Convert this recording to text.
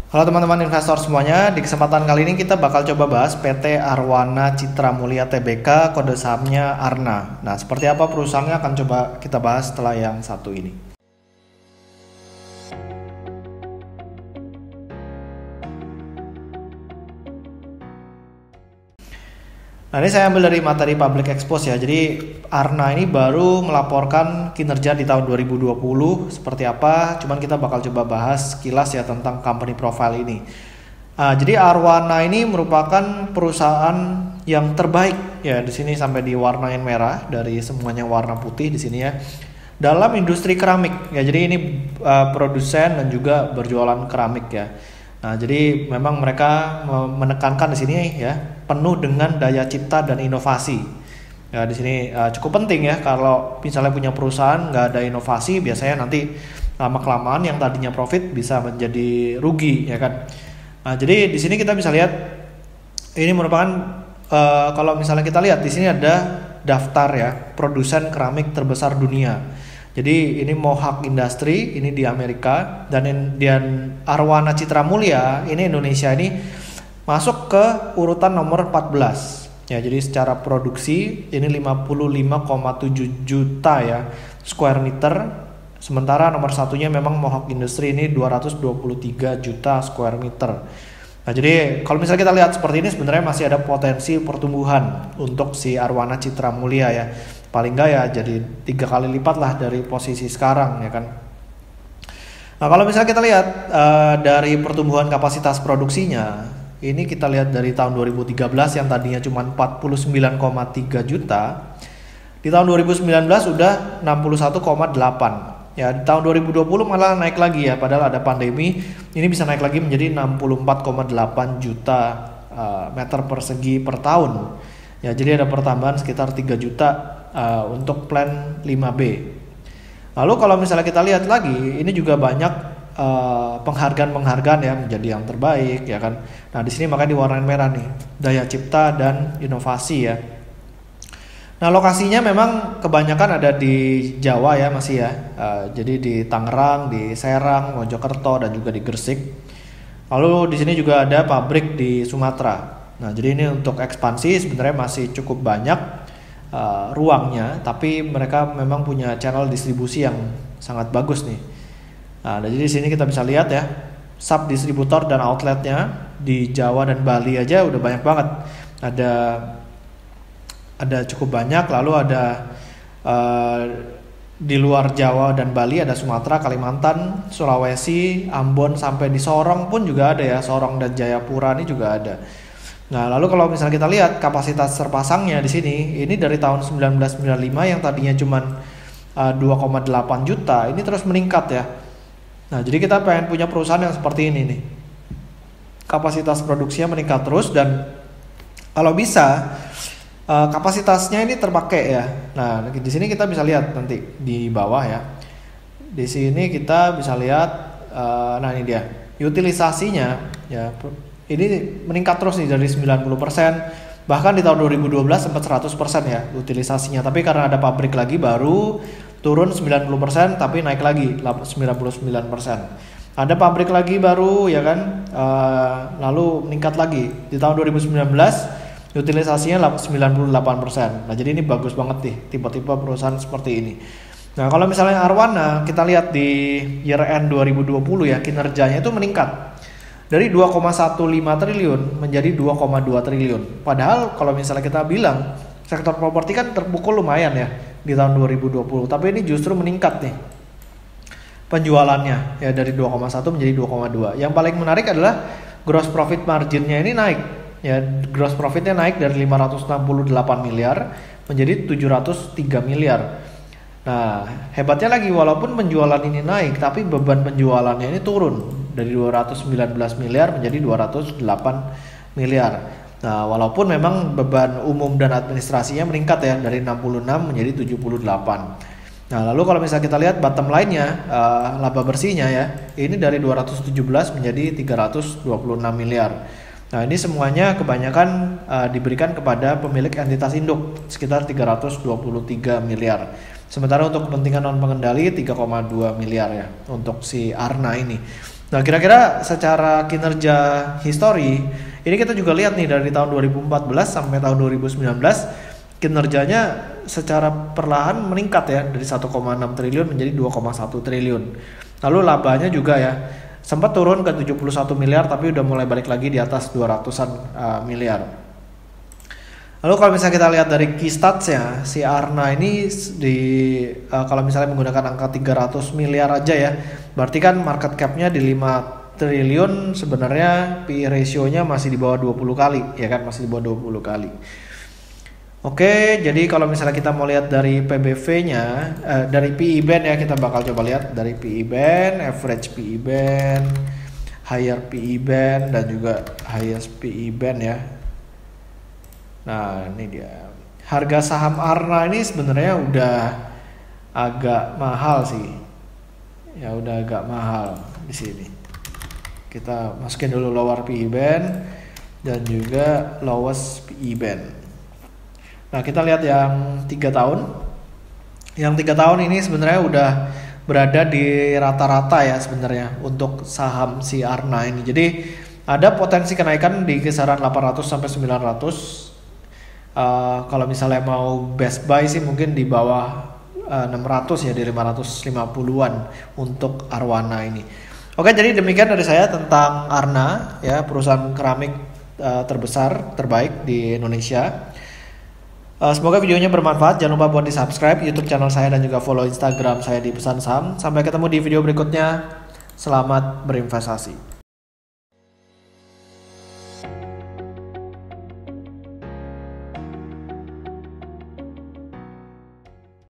Halo teman-teman investor semuanya, di kesempatan kali ini kita bakal coba bahas PT Arwana Citra Mulia Tbk, kode sahamnya ARNA. Nah, seperti apa perusahaannya akan coba kita bahas setelah yang satu ini. Nah, ini saya ambil dari materi Public Expose ya. Jadi ARNA ini baru melaporkan kinerja di tahun 2020 seperti apa. Cuman kita bakal coba bahas sekilas ya tentang company profile ini. Jadi Arwana ini merupakan perusahaan yang terbaik ya, di sini sampai diwarnain merah dari semuanya warna putih di sini ya. Dalam industri keramik ya. Jadi ini produsen dan juga berjualan keramik ya. Nah, jadi memang mereka menekankan di sini ya, penuh dengan daya cipta dan inovasi. Ya, di sini cukup penting ya, kalau misalnya punya perusahaan nggak ada inovasi, biasanya nanti lama kelamaan yang tadinya profit bisa menjadi rugi ya kan. Nah, jadi di sini kita bisa lihat ini merupakan kalau misalnya kita lihat di sini ada daftar ya produsen keramik terbesar dunia. Jadi ini Mohawk Industry, ini di Amerika, dan Arwana Citra Mulia, ini Indonesia ini masuk ke urutan nomor 14. Ya, jadi secara produksi ini 55,7 juta ya square meter. Sementara nomor satunya memang Mohawk Industry, ini 223 juta square meter. Nah, jadi kalau misalnya kita lihat seperti ini, sebenarnya masih ada potensi pertumbuhan untuk si Arwana Citra Mulia ya. Paling enggak ya jadi 3 kali lipat lah dari posisi sekarang ya kan. Nah, kalau misalnya kita lihat dari pertumbuhan kapasitas produksinya, ini kita lihat dari tahun 2013 yang tadinya cuma 49,3 juta, di tahun 2019 udah 61,8. Ya, di tahun 2020 malah naik lagi ya, padahal ada pandemi, ini bisa naik lagi menjadi 64,8 juta meter persegi per tahun. Ya, jadi ada pertambahan sekitar 3 juta untuk plan 5B. Lalu kalau misalnya kita lihat lagi, ini juga banyak penghargaan ya, menjadi yang terbaik ya kan. Nah, di sini makanya diwarnain merah nih, daya cipta dan inovasi ya. Nah, lokasinya memang kebanyakan ada di Jawa ya, masih ya. Jadi di Tangerang, di Serang, Mojokerto, dan juga di Gresik. Lalu di sini juga ada pabrik di Sumatera. Nah, jadi ini untuk ekspansi sebenarnya masih cukup banyak ruangnya, tapi mereka memang punya channel distribusi yang sangat bagus nih. Nah, jadi di sini kita bisa lihat ya, sub distributor dan outletnya di Jawa dan Bali aja udah banyak banget. Ada cukup banyak. Lalu ada di luar Jawa dan Bali ada Sumatera, Kalimantan, Sulawesi, Ambon, sampai di Sorong pun juga ada ya. Sorong dan Jayapura ini juga ada. Nah, lalu kalau misalnya kita lihat kapasitas terpasangnya di sini, ini dari tahun 1995 yang tadinya cuma 2,8 juta, ini terus meningkat ya. Nah, jadi kita pengen punya perusahaan yang seperti ini nih. Kapasitas produksinya meningkat terus, dan kalau bisa kapasitasnya ini terpakai ya. Nah, di sini kita bisa lihat nanti di bawah ya. Di sini kita bisa lihat, nah ini dia utilisasinya ya. Ini meningkat terus nih dari 90%, bahkan di tahun 2012 sempat 100% ya utilisasinya. Tapi karena ada pabrik lagi baru turun 90%, tapi naik lagi 99%. Ada pabrik lagi baru ya kan, lalu meningkat lagi. Di tahun 2019 utilisasinya 98%. Nah, jadi ini bagus banget nih tipe-tipe perusahaan seperti ini. Nah, kalau misalnya Arwana, kita lihat di year end 2020 ya, kinerjanya itu meningkat dari 2,15 triliun menjadi 2,2 triliun. Padahal kalau misalnya kita bilang sektor properti kan terpukul lumayan ya di tahun 2020, tapi ini justru meningkat nih penjualannya ya, dari 2,1 menjadi 2,2. Yang paling menarik adalah gross profit marginnya ini naik ya. Gross profitnya naik dari 568 miliar menjadi 703 miliar. Nah, hebatnya lagi, walaupun penjualan ini naik, tapi beban penjualannya ini turun dari 219 miliar menjadi 208 miliar. Nah, walaupun memang beban umum dan administrasinya meningkat ya, dari 66 menjadi 78. Nah, lalu kalau misalnya kita lihat bottom line-nya, laba bersihnya ya, ini dari 217 menjadi 326 miliar. Nah, ini semuanya kebanyakan diberikan kepada pemilik entitas induk, sekitar 323 miliar. Sementara untuk kepentingan non pengendali 3,2 miliar ya untuk si Arna ini. Nah, kira-kira secara kinerja history, ini kita juga lihat nih dari tahun 2014 sampai tahun 2019, kinerjanya secara perlahan meningkat ya dari 1,6 triliun menjadi 2,1 triliun. Lalu labanya juga ya sempat turun ke 71 miliar tapi udah mulai balik lagi di atas 200-an miliar. Lalu kalau misalnya kita lihat dari key stats-nya, si Arna ini kalau misalnya menggunakan angka 300 miliar aja ya, berarti kan market cap-nya di 5 triliun, sebenarnya PE ratio-nya masih di bawah 20 kali, ya kan, masih di bawah 20 kali. Oke, jadi kalau misalnya kita mau lihat dari PBV-nya, dari PE band ya, kita bakal coba lihat dari PE band, average PE band, higher PE band, dan juga highest PE band ya. Nah, ini dia. Harga saham Arna ini sebenarnya udah agak mahal sih. Ya udah agak mahal di sini. Kita masukin dulu lower PE band dan juga lowest PE band. Nah, kita lihat yang 3 tahun. Yang 3 tahun ini sebenarnya udah berada di rata-rata ya sebenarnya untuk saham si Arna ini. Jadi ada potensi kenaikan di kisaran 800 sampai 900. Kalau misalnya mau best buy sih mungkin di bawah 600 ya, di 550-an untuk Arwana ini. Oke, jadi demikian dari saya tentang Arna ya, perusahaan keramik terbesar terbaik di Indonesia. Semoga videonya bermanfaat. Jangan lupa buat di subscribe YouTube channel saya dan juga follow Instagram saya di Pesan Saham. Sampai ketemu di video berikutnya. Selamat berinvestasi.